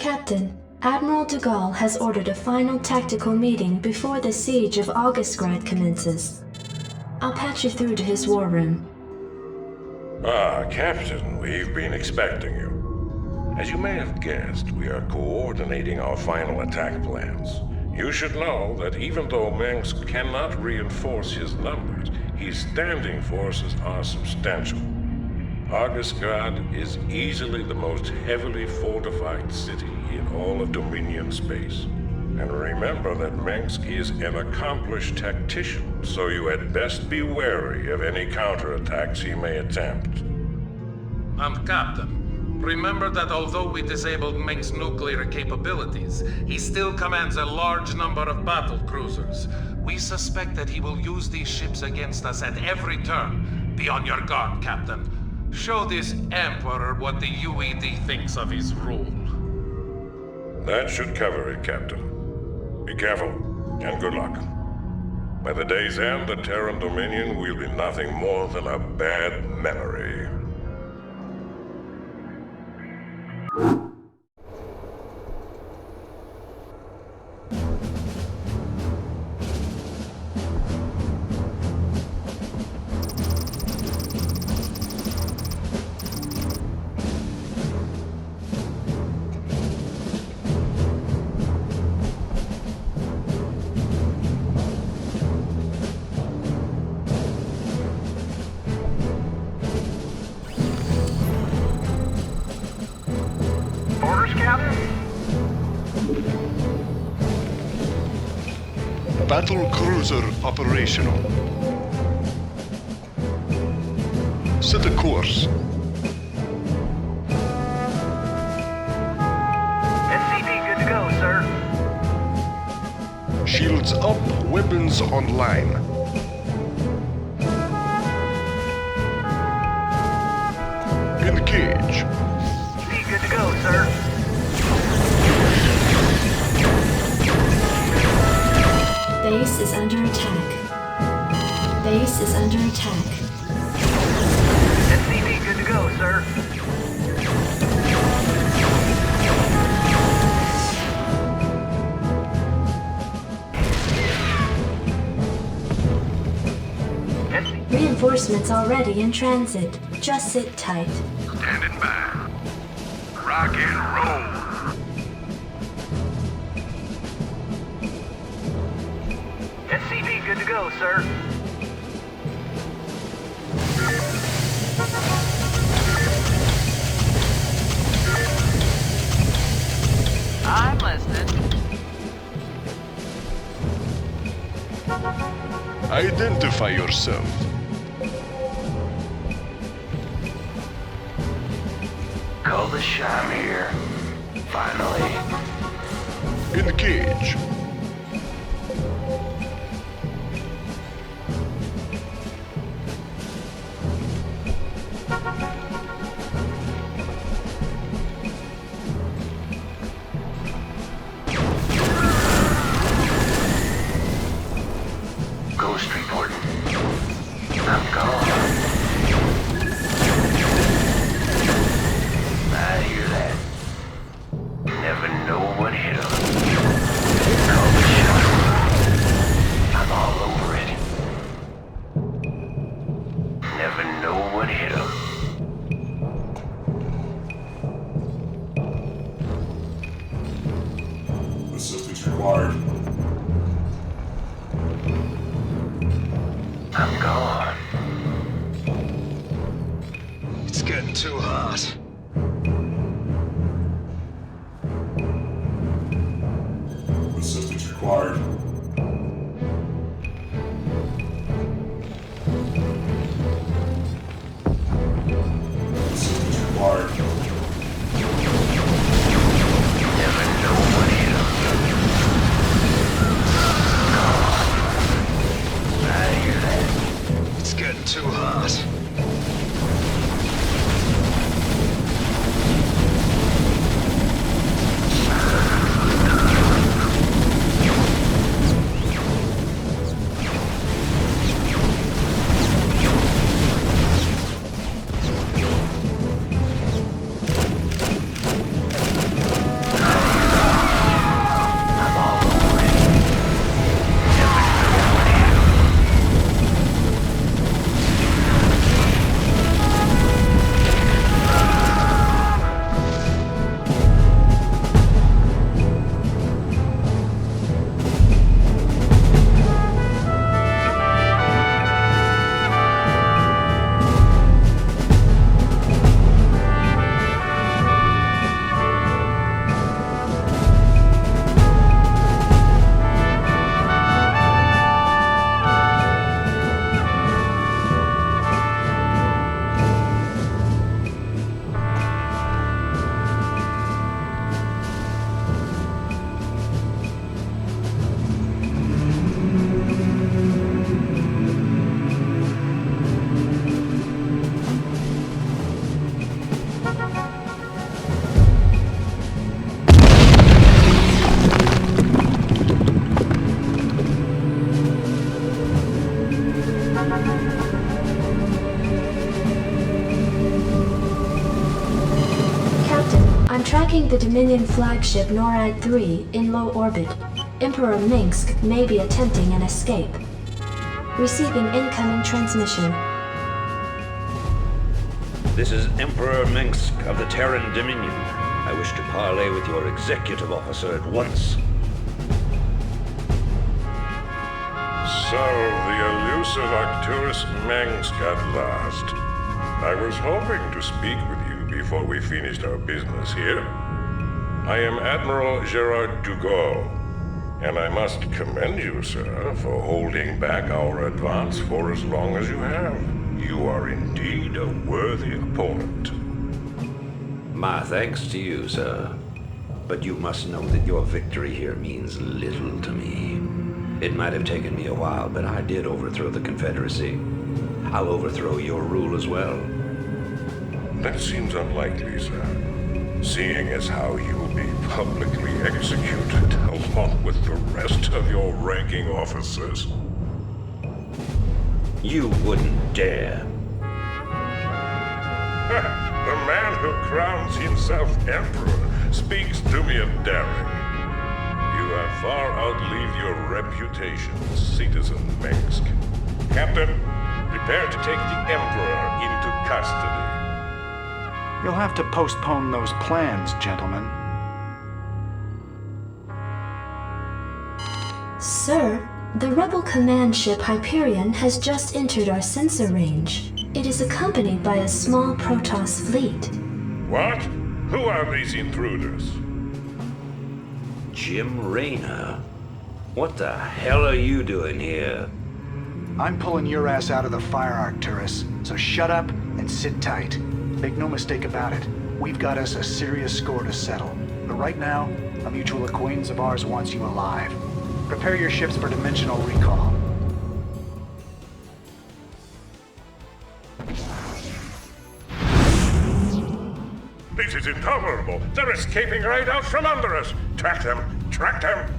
Captain, Admiral de Gaulle has ordered a final tactical meeting before the siege of Augustgrad commences. I'll patch you through to his war room. Ah, Captain, we've been expecting you. As you may have guessed, we are coordinating our final attack plans. You should know that even though Mengsk cannot reinforce his numbers, his standing forces are substantial. Augustgrad is easily the most heavily fortified city in all of Dominion space. And remember that Mengsk is an accomplished tactician, so you had best be wary of any counterattacks he may attempt. Captain. Remember that although we disabled Mengsk's nuclear capabilities, he still commands a large number of battle cruisers. We suspect that he will use these ships against us at every turn. Be on your guard, Captain. Show this Emperor what the UED thinks of his rule. That should cover it, Captain. Be careful, and good luck. By the day's end, the Terran Dominion will be nothing more than a bad memory. Battle cruiser operational. Set a course. SCP good to go, sir. Shields up, weapons online. Engage. C good to go, sir. Base is under attack. Base is under attack. SCP good to go, sir. Reinforcements already in transit. Just sit tight. Standing by. Rock and roll. SCP good to go, sir. I'm listening. Identify yourself. Call the sham here. Finally. Engage. Ghost reporting. I'm gone. I hear that. Never know what hit him. Call the shot. I'm all over it. Never know what hit him. Assistance required. I'm gone. It's getting too hot. Assistance required. Assistance required. Never know what hit him. Gone. I hear that. It's getting too hot. Tracking the Dominion flagship NORAD-3 in low orbit, Emperor Minsk may be attempting an escape. Receiving incoming transmission. This is Emperor Minsk of the Terran Dominion. I wish to parley with your executive officer at once. So, the elusive Arcturus Minsk at last. I was hoping to speak with you before we finished our business here. I am Admiral Gerard Dugal, and I must commend you, sir, for holding back our advance for as long as you have. You are indeed a worthy opponent. My thanks to you, sir. But you must know that your victory here means little to me. It might have taken me a while, but I did overthrow the Confederacy. I'll overthrow your rule as well. That seems unlikely, sir, seeing as how you will be publicly executed along with the rest of your ranking officers. You wouldn't dare. The man who crowns himself emperor speaks to me of daring. You have far outlived your reputation, citizen Minsk. Captain, prepare to take the emperor into custody. You'll have to postpone those plans, gentlemen. Sir, the rebel command ship Hyperion has just entered our sensor range. It is accompanied by a small Protoss fleet. What? Who are these intruders? Jim Raynor? What the hell are you doing here? I'm pulling your ass out of the fire, Arcturus, so shut up and sit tight. Make no mistake about it, we've got us a serious score to settle. But right now, a mutual acquaintance of ours wants you alive. Prepare your ships for dimensional recall. This is intolerable. They're escaping right out from under us. Track them! Track them!